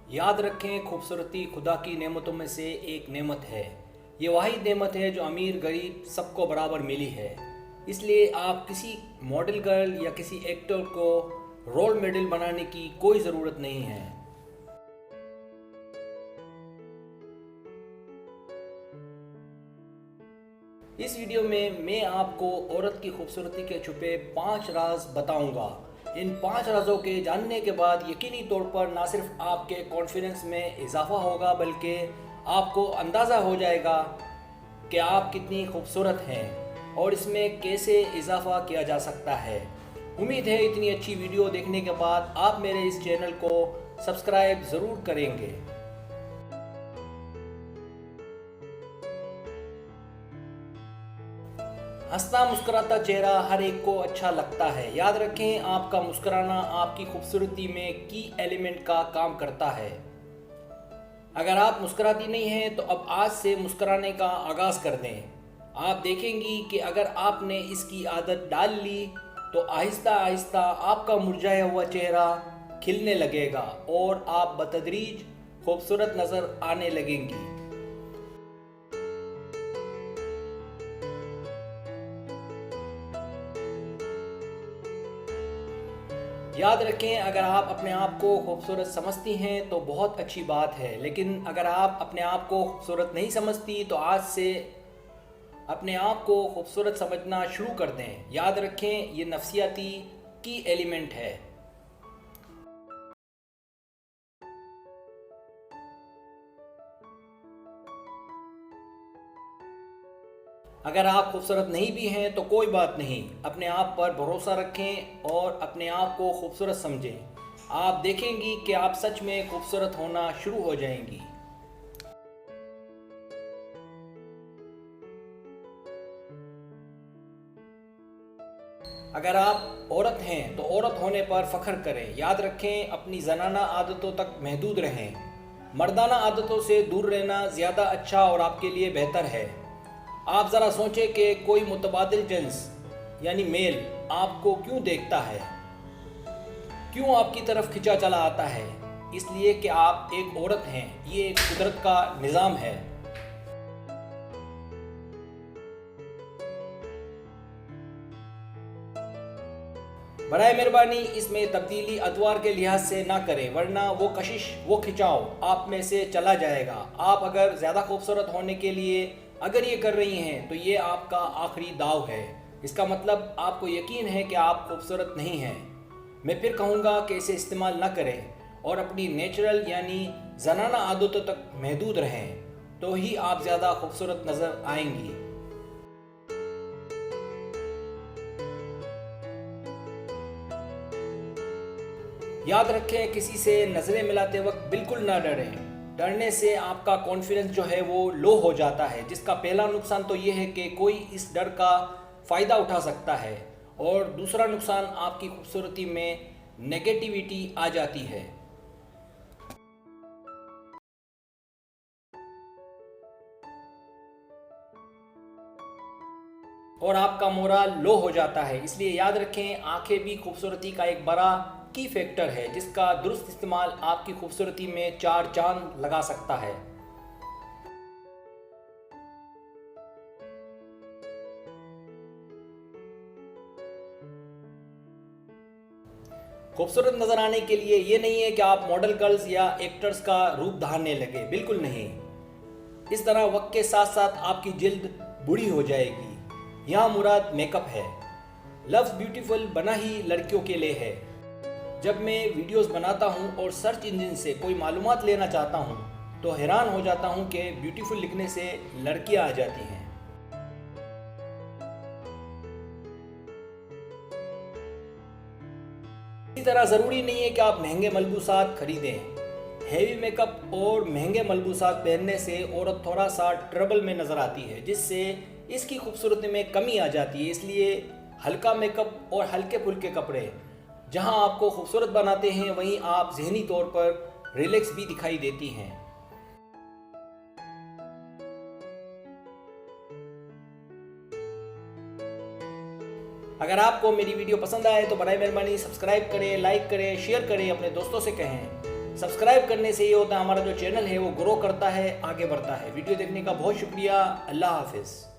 याद रखें, खूबसूरती खुदा की नेमतों में से एक नेमत है। ये वाहिद नेमत है जो अमीर गरीब सबको बराबर मिली है। इसलिए आप किसी मॉडल गर्ल या किसी एक्टर को रोल मॉडल बनाने की कोई ज़रूरत नहीं है। इस वीडियो में मैं आपको औरत की खूबसूरती के छुपे 5 राज बताऊंगा। इन 5 राजों के जानने के बाद यकीनी तौर पर ना सिर्फ आपके कॉन्फिडेंस में इजाफा होगा बल्कि आपको अंदाज़ा हो जाएगा कि आप कितनी खूबसूरत हैं और इसमें कैसे इजाफा किया जा सकता है। उम्मीद है इतनी अच्छी वीडियो देखने के बाद आप मेरे इस चैनल को सब्सक्राइब ज़रूर करेंगे। हंसता मुस्कुराता चेहरा हर एक को अच्छा लगता है। याद रखें, आपका मुस्कुराना आपकी खूबसूरती में की एलिमेंट का काम करता है। अगर आप मुस्कुराती नहीं हैं तो अब आज से मुस्कुराने का आगाज़ कर दें। आप देखेंगी कि अगर आपने इसकी आदत डाल ली तो आहिस्ता आहिस्ता आपका मुरझाया हुआ चेहरा खिलने लगेगा और आप बतदरीज खूबसूरत नज़र आने लगेंगी। याद रखें, अगर आप अपने आप को खूबसूरत समझती हैं तो बहुत अच्छी बात है, लेकिन अगर आप अपने आप को खूबसूरत नहीं समझती तो आज से अपने आप को खूबसूरत समझना शुरू कर दें। याद रखें, ये नफ्सियाती की एलिमेंट है। अगर आप खूबसूरत नहीं भी हैं तो कोई बात नहीं, अपने आप पर भरोसा रखें और अपने आप को खूबसूरत समझें। आप देखेंगी कि आप सच में खूबसूरत होना शुरू हो जाएंगी। अगर आप औरत हैं तो औरत होने पर फ़ख्र करें। याद रखें, अपनी जनाना आदतों तक महदूद रहें। मर्दाना आदतों से दूर रहना ज़्यादा अच्छा और आपके लिए बेहतर है। आप ज़रा सोचें कि कोई मुतबादिल जिन्स यानी मेल आपको क्यों देखता है, क्यों आपकी तरफ खिंचा चला आता है। इसलिए कि आप एक औरत हैं। ये एक कुदरत का निज़ाम है। बराए मेहरबानी इसमें तब्दीली अतवार के लिहाज से ना करें, वरना वो कशिश, वो खिंचाव आप में से चला जाएगा। आप अगर ज़्यादा खूबसूरत होने के लिए अगर ये कर रही हैं तो ये आपका आखिरी दाव है। इसका मतलब आपको यकीन है कि आप खूबसूरत नहीं हैं। मैं फिर कहूँगा कि इसे इस्तेमाल ना करें और अपनी नेचुरल यानी जनाना आदतों तक महदूद रहें, तो ही आप ज़्यादा खूबसूरत नज़र आएंगी। याद रखें, किसी से नज़रें मिलाते वक्त बिल्कुल ना डरें। डरने से आपका कॉन्फिडेंस जो है वो लो हो जाता है, जिसका पहला नुकसान तो ये है कि कोई इस डर का फ़ायदा उठा सकता है और दूसरा नुकसान आपकी खूबसूरती में नेगेटिविटी आ जाती है और आपका मोरल लो हो जाता है। इसलिए याद रखें, आंखें भी खूबसूरती का एक बड़ा की फैक्टर है, जिसका दुरुस्त इस्तेमाल आपकी खूबसूरती में 4 चांद लगा सकता है। खूबसूरत नजर आने के लिए ये नहीं है कि आप मॉडल गर्ल्स या एक्टर्स का रूप धारने लगे, बिल्कुल नहीं। इस तरह वक्त के साथ साथ आपकी जिल्द बूढ़ी हो जाएगी। यहाँ मुराद मेकअप है। लव्स ब्यूटीफुल बना ही लड़कियों के लिए है। जब मैं वीडियोस बनाता हूँ और सर्च इंजन से कोई मालूमात लेना चाहता हूँ तो हैरान हो जाता हूँ कि ब्यूटीफुल लिखने से लड़कियाँ आ जाती हैं। इसी तरह ज़रूरी नहीं है कि आप महंगे मलबूसात खरीदें। हैवी मेकअप और महंगे मलबूसात पहनने से औरत थोड़ा सा ट्रबल में नज़र आती है, जिससे इसकी खूबसूरती में कमी आ जाती है। इसलिए हल्का मेकअप और हल्के फुल्के कपड़े जहां आपको खूबसूरत बनाते हैं, वहीं आप जहनी तौर पर रिलैक्स भी दिखाई देती हैं। अगर आपको मेरी वीडियो पसंद आए तो बराए मेहरबानी सब्सक्राइब करें, लाइक करें, शेयर करें, अपने दोस्तों से कहें। सब्सक्राइब करने से ये होता है हमारा जो चैनल है वो ग्रो करता है, आगे बढ़ता है। वीडियो देखने का बहुत शुक्रिया। अल्लाह हाफिज़।